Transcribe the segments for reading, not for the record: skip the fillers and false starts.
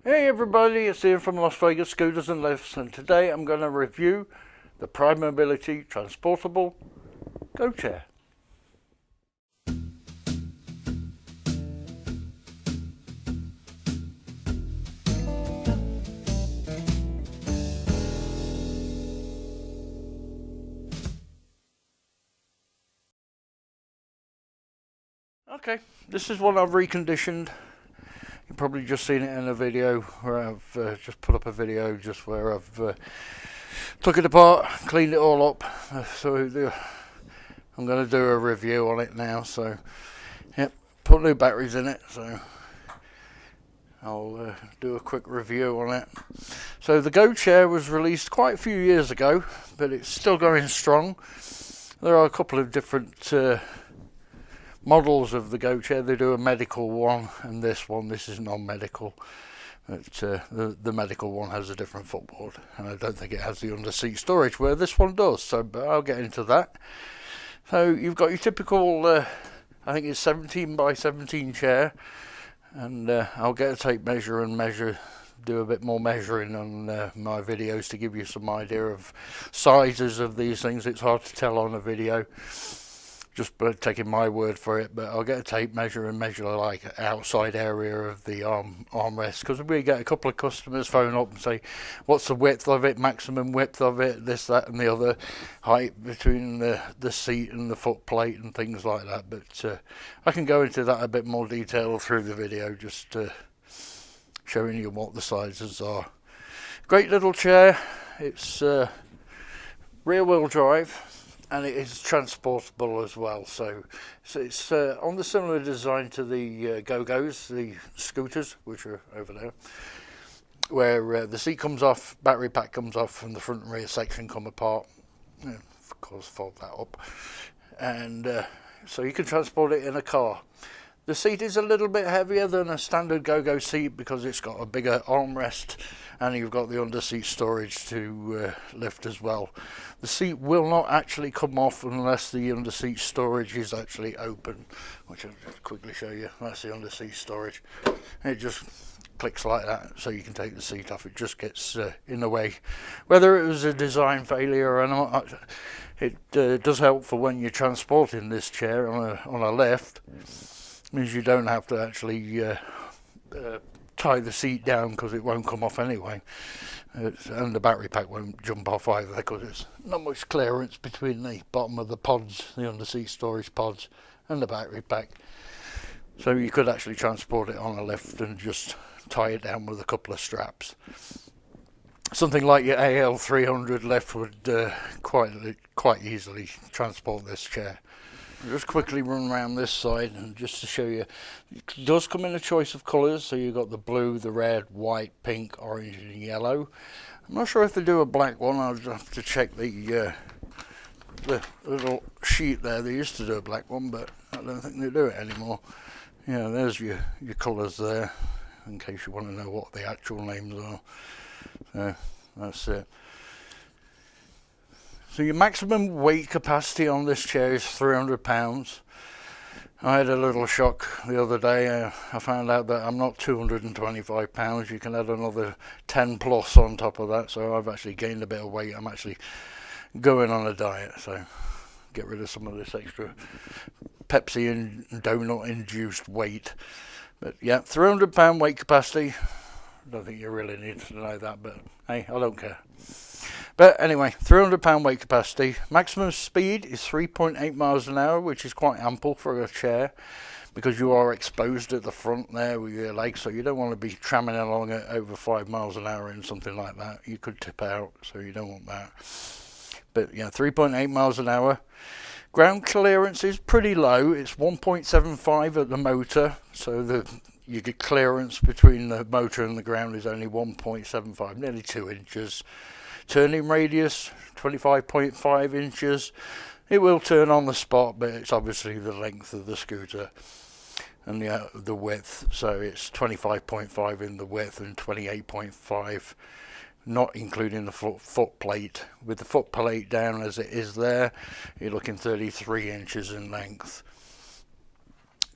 Hey everybody, it's Ian from Las Vegas Scooters and Lifts, and today I'm going to review the Prime Mobility Transportable Go-Chair. Okay, this is one I've reconditioned. You've probably just seen it in a video where I've just put up a video just where I've took it apart, cleaned it all up. I'm going to do a review on it now. So, yep, put new batteries in it. So I'll do a quick review on it. So the Go-Chair was released quite a few years ago, but it's still going strong. There are a couple of different models of the Go-Chair. They do a medical one, and this is non-medical. But the medical one has a different footboard, and I don't think it has the under-seat storage where this one does. So, but I'll get into that. So you've got your typical, I think it's 17 by 17 chair, and I'll get a tape measure and do a bit more measuring on my videos to give you some idea of sizes of these things. It's hard to tell on a video, just by taking my word for it, but I'll get a tape measure and measure like outside area of the armrest, because we get a couple of customers phone up and say, what's the width of it, maximum width of it, this, that and the other, height between the seat and the foot plate and things like that. But I can go into that a bit more detail through the video, just showing you what the sizes are. Great little chair. It's rear wheel drive, and it is transportable as well. So it's on the similar design to the Go-Go's, the scooters, which are over there, where the seat comes off, battery pack comes off, and the front and rear section come apart. Of course, fold that up, and so you can transport it in a car. The seat is a little bit heavier than a standard Go-Go seat because it's got a bigger armrest, and you've got the under-seat storage to lift as well. The seat will not actually come off unless the under-seat storage is actually open, which I'll just quickly show you. That's the under-seat storage. It just clicks like that, so you can take the seat off. It just gets in the way. Whether it was a design failure or not, it does help for when you're transporting this chair on a lift. Means you don't have to actually tie the seat down, because it won't come off anyway, and the battery pack won't jump off either, because there's not much clearance between the bottom of the pods, the under-seat storage pods, and the battery pack. So you could actually transport it on a lift and just tie it down with a couple of straps. Something like your AL300 lift would quite easily transport this chair. I'll just quickly run around this side, and just to show you, it does come in a choice of colours. So you've got the blue, the red, white, pink, orange and yellow. I'm not sure if they do a black one. I'll just have to check the little sheet there. They used to do a black one, but I don't think they do it anymore. Yeah, there's your colours there, in case you want to know what the actual names are. So that's it. So your maximum weight capacity on this chair is 300 pounds. I had a little shock the other day. I found out that I'm not 225 pounds. You can add another 10 plus on top of that. So I've actually gained a bit of weight. I'm actually going on a diet, so get rid of some of this extra Pepsi and donut induced weight. But yeah, 300 pound weight capacity. I don't think you really need to know that, but hey, I don't care. But anyway, 300 pound weight capacity. Maximum speed is 3.8 miles an hour, which is quite ample for a chair, because you are exposed at the front there with your legs, so you don't want to be tramming along at over 5 miles an hour in something like that. You could tip out, so you don't want that. But yeah, 3.8 miles an hour. Ground clearance is pretty low. It's 1.75 at the motor, so you get clearance between the motor and the ground is only 1.75, nearly 2 inches. Turning radius 25.5 inches. It will turn on the spot, but it's obviously the length of the scooter and the width. So it's 25.5 in the width and 28.5, not including the foot plate. With the foot plate down as it is there, you're looking 33 inches in length.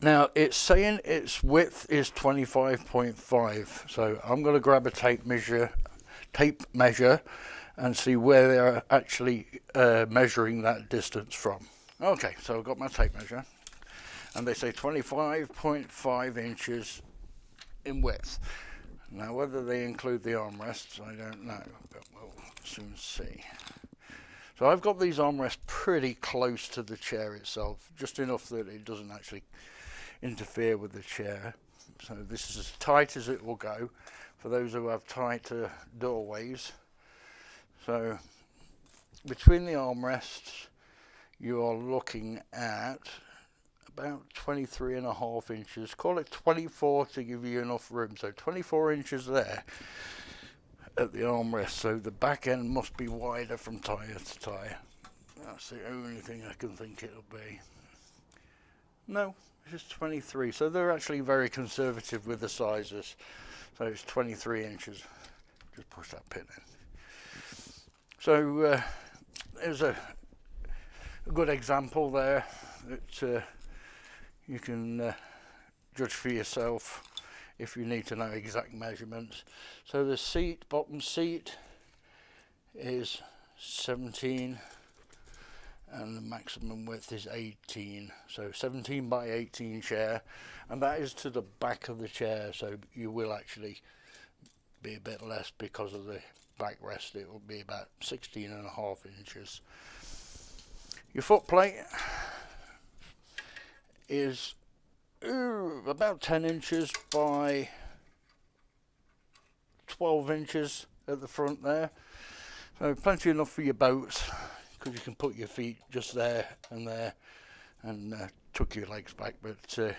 Now it's saying its width is 25.5, so I'm going to grab a tape measure and see where they're actually measuring that distance from. Okay, so I've got my tape measure, and they say 25.5 inches in width. Now whether they include the armrests, I don't know, but we'll soon see. So I've got these armrests pretty close to the chair itself, just enough that it doesn't actually interfere with the chair. So this is as tight as it will go for those who have tighter doorways. So between the armrests you are looking at about 23.5 inches, call it 24 to give you enough room, so 24 inches there at the armrest, so the back end must be wider from tyre to tyre. That's the only thing I can think it'll be. No, it's just 23, so they're actually very conservative with the sizes. So it's 23 inches. Just push that pin in. So there's a good example there that you can judge for yourself if you need to know exact measurements. So the seat, bottom seat, is 17 and the maximum width is 18, so 17 by 18 chair, and that is to the back of the chair, so you will actually be a bit less because of the backrest. It will be about 16.5 inches. Your foot plate is about 10 inches by 12 inches at the front there, so plenty enough for your boats, because you can put your feet just there and tuck your legs back. But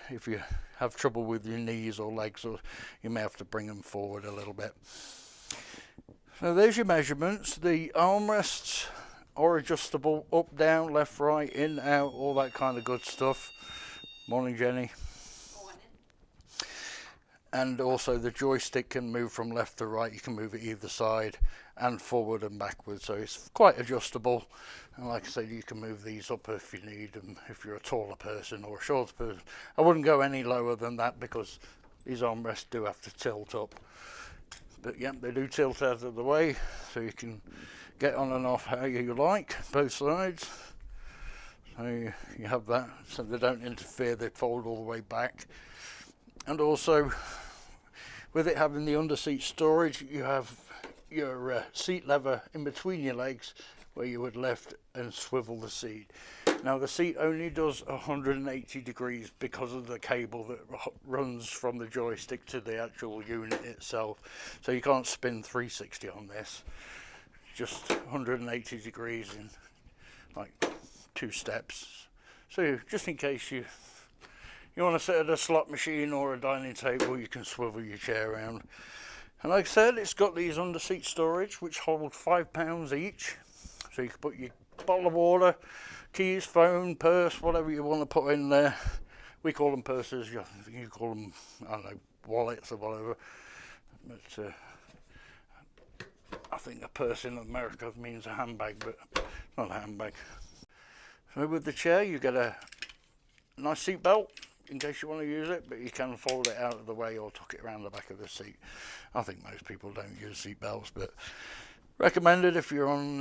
if you have trouble with your knees or legs, or you may have to bring them forward a little bit. So there's your measurements. The armrests are adjustable up, down, left, right, in, out, all that kind of good stuff. Morning, Jenny. Morning. And also the joystick can move from left to right. You can move it either side and forward and backwards, so it's quite adjustable. And like I said, you can move these up if you need them, if you're a taller person or a shorter person. I wouldn't go any lower than that because these armrests do have to tilt up. But yeah, they do tilt out of the way, so you can get on and off how you like, both sides. So you have that, so they don't interfere, they fold all the way back. And also, with it having the under-seat storage, you have your seat lever in between your legs where you would lift and swivel the seat. Now the seat only does 180 degrees because of the cable that runs from the joystick to the actual unit itself. So you can't spin 360 on this, just 180 degrees in like 2 steps. So just in case you want to sit at a slot machine or a dining table, you can swivel your chair around. And like I said, it's got these under-seat storage which hold £5 each. So you can put your bottle of water, keys, phone, purse, whatever you want to put in there. We call them purses, you call them, I don't know, wallets or whatever. But I think a purse in America means a handbag, but not a handbag. So with the chair, you get a nice seat belt in case you want to use it, but you can fold it out of the way or tuck it around the back of the seat. I think most people don't use seat belts, but recommended if you're on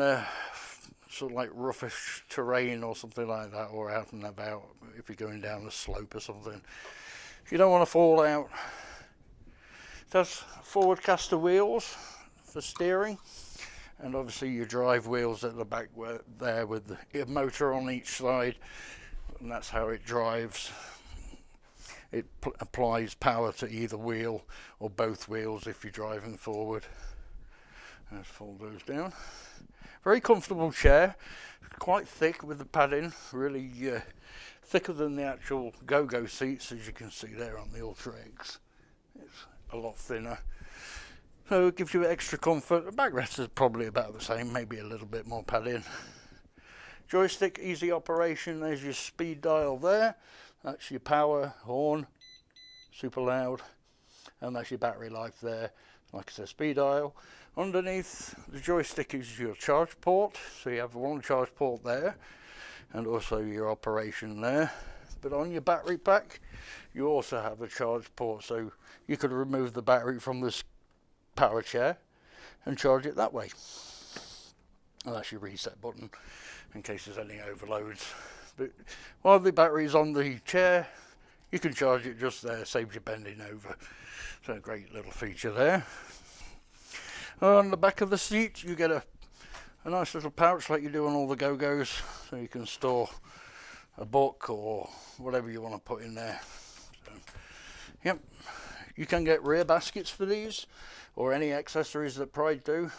sort of like roughish terrain or something like that, or out and about, if you're going down a slope or something. If you don't want to fall out. It has forward caster wheels for steering, and obviously your drive wheels at the back there with the motor on each side, and that's how it drives. It applies power to either wheel or both wheels if you're driving forward. Let's fold those down. Very comfortable chair, quite thick with the padding, really thicker than the actual go-go seats, as you can see there on the Ultra X. It's a lot thinner, so it gives you extra comfort. The backrest is probably about the same, maybe a little bit more padding. Joystick, easy operation. There's your speed dial there. That's your power, horn, super loud, and that's your battery life there. Like I said, speed dial. Underneath the joystick is your charge port, so you have one charge port there, and also your operation there. but on your battery pack you also have a charge port, so you could remove the battery from this Powerchair and charge it that way. And that's your reset button in case there's any overloads. But while the battery's on the chair, you can charge it just there, saves you bending over. So a great little feature there. On the back of the seat you get a nice little pouch like you do on all the Go-Go's, so you can store a book or whatever you want to put in there. So, yep, you can get rear baskets for these, or any accessories that Pride do.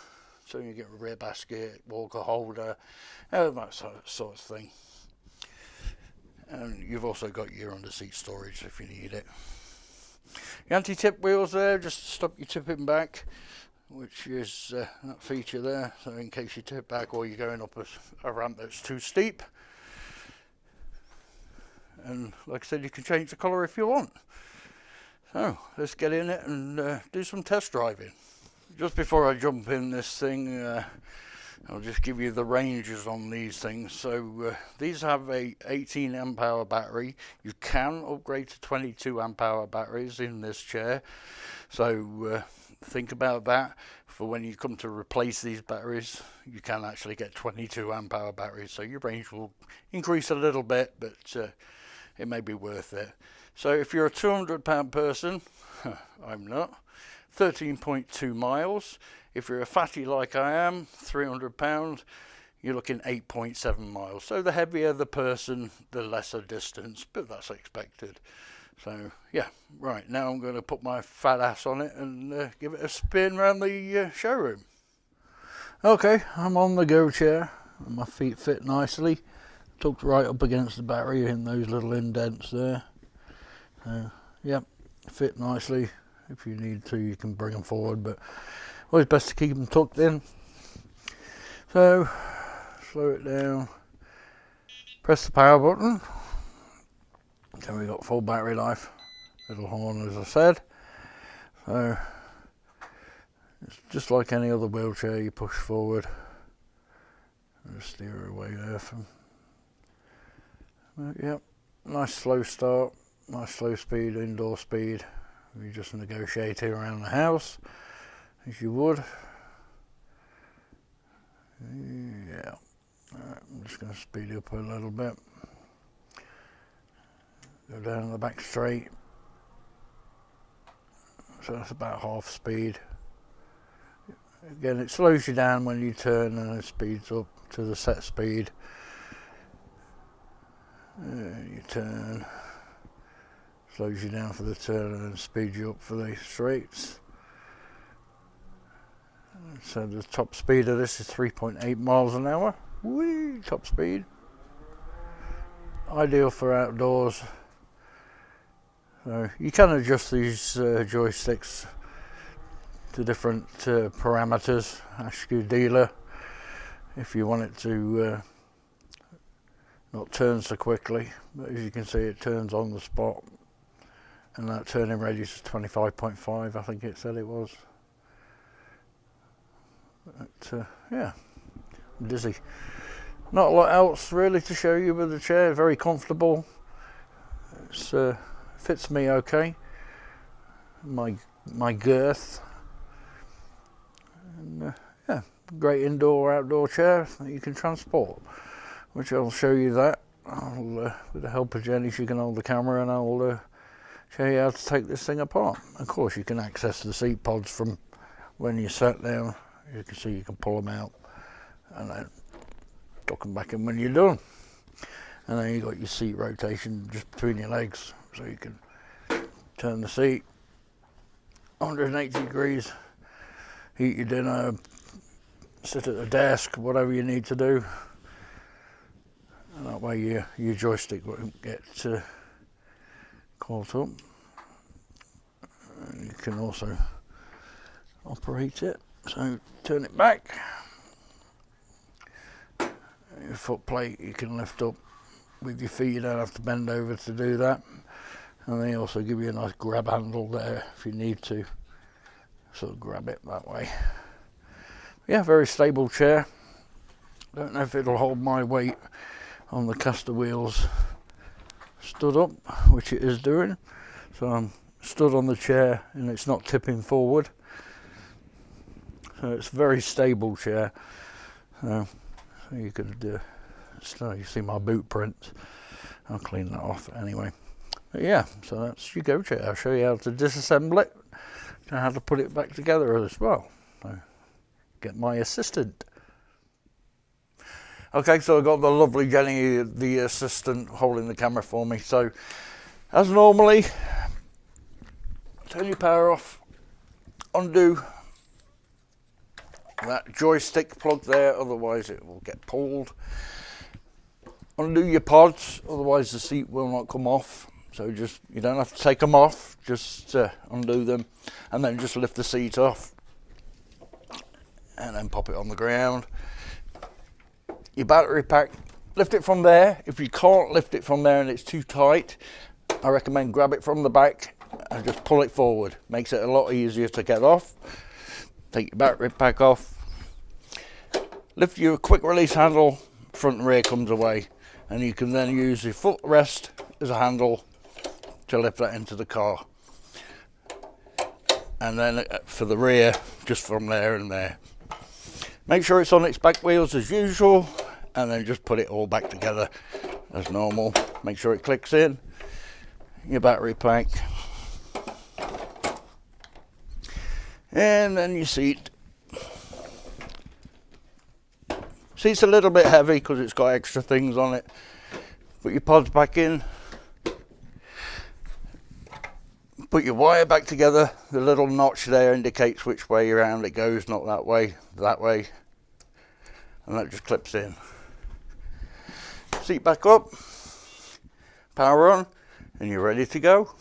So you get a rear basket, walker holder, that sort of thing. And you've also got your under seat storage if you need it. The anti-tip wheels there, just to stop you tipping back, which is that feature there, so in case you tip back or you're going up a ramp that's too steep. And like I said, you can change the colour if you want. So let's get in it and do some test driving. Just before I jump in this thing, I'll just give you the ranges on these things. So these have a 18 amp hour battery. You can upgrade to 22 amp hour batteries in this chair, so think about that for when you come to replace these batteries. You can actually get 22 amp hour batteries, so your range will increase a little bit, but it may be worth it. So if you're a 200-pound person, I'm not, 13.2 miles. If you're a fatty like I am, 300 pounds, you're looking 8.7 miles. So the heavier the person, the lesser distance, but that's expected. So yeah, right, now I'm going to put my fat ass on it and give it a spin around the showroom. Okay, I'm on the Go-Chair and my feet fit nicely, tucked right up against the battery in those little indents there. So yep, fit nicely. If you need to, you can bring them forward, but always best to keep them tucked in. So slow it down, press the power button, then we got full battery life, little horn as I said. So it's just like any other wheelchair, you push forward and steer away there from. Yep, nice slow start, nice slow speed, indoor speed. You just negotiate it around the house as you would. Yeah, alright, I'm just going to speed up a little bit. Go down the back straight. So that's about half speed. Again, it slows you down when you turn and it speeds up to the set speed. You turn. Slows you down for the turn and then speeds you up for the straights. So the top speed of this is 3.8 miles an hour. Whee! Top speed. Ideal for outdoors. So you can adjust these joysticks to different parameters. Ask your dealer if you want it to not turn so quickly. But as you can see, it turns on the spot. And that turning radius is 25.5, I think it said it was. But, yeah, I'm dizzy. Not a lot else really to show you with the chair. Very comfortable. It's fits me okay. My girth. And yeah, great indoor outdoor chair that you can transport. Which I'll show you that. With the help of Jenny, she can hold the camera and I'll show you how to take this thing apart. Of course, you can access the seat pods from when you sat down. You can see you can pull them out and then tuck them back in when you're done. And then you've got your seat rotation just between your legs, so you can turn the seat 180 degrees, eat your dinner, sit at the desk, whatever you need to do. And that way your joystick won't get caught up. And you can also operate it. So turn it back. Your foot plate you can lift up with your feet. You don't have to bend over to do that. And they also give you a nice grab handle there if you need to sort of grab it that way. Yeah, very stable chair. Don't know if it'll hold my weight on the caster wheels stood up, which it is doing. So I'm stood on the chair and it's not tipping forward. So it's a very stable chair. So you could still, you see my boot prints. I'll clean that off anyway. But yeah, so that's your Go-Chair. I'll show you how to disassemble it and how to put it back together as well. So get my assistant. Okay, so I've got the lovely Jenny, the assistant, holding the camera for me. So as normally, turn your power off, undo that joystick plug there, otherwise it will get pulled. Undo your pods, otherwise the seat will not come off. So just, you don't have to take them off, just undo them and then just lift the seat off and then pop it on the ground. Your battery pack, lift it from there. If you can't lift it from there and it's too tight, I recommend grab it from the back and just pull it forward. Makes it a lot easier to get off. Take your battery pack off, lift your quick release handle, front and rear comes away, and you can then use your footrest as a handle to lift that into the car. And then for the rear, just from there and there. Make sure it's on its back wheels as usual, and then just put it all back together as normal. Make sure it clicks in, your battery pack, and then your seat. Seat's a little bit heavy because it's got extra things on it. Put your pods back in. Put your wire back together. The little notch there indicates which way around it goes, not that way, that way. And that just clips in. Seat back up, power on, and you're ready to go.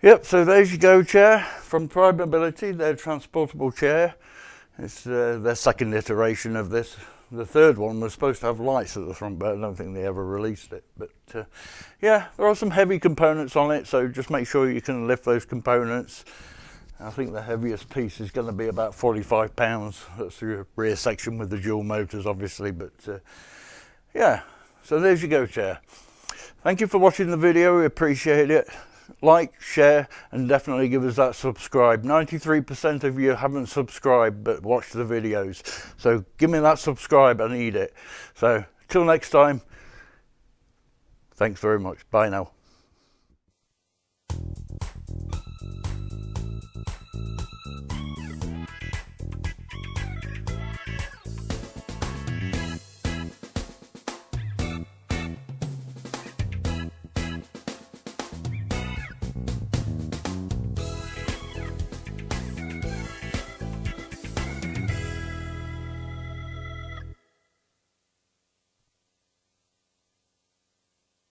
Yep, so there's your Go-Chair from Transportability, their transportable chair. It's their second iteration of this. The third one was supposed to have lights at the front, but I don't think they ever released it. But yeah, there are some heavy components on it, so just make sure you can lift those components. I think the heaviest piece is going to be about 45 pounds. That's the rear section with the dual motors, obviously. But yeah, so there's your Go-Chair. Thank you for watching the video. We appreciate it. Like, share, and definitely give us that subscribe. 93% of you haven't subscribed but watched the videos, so give me that subscribe. I need it. So till next time, thanks very much. Bye now.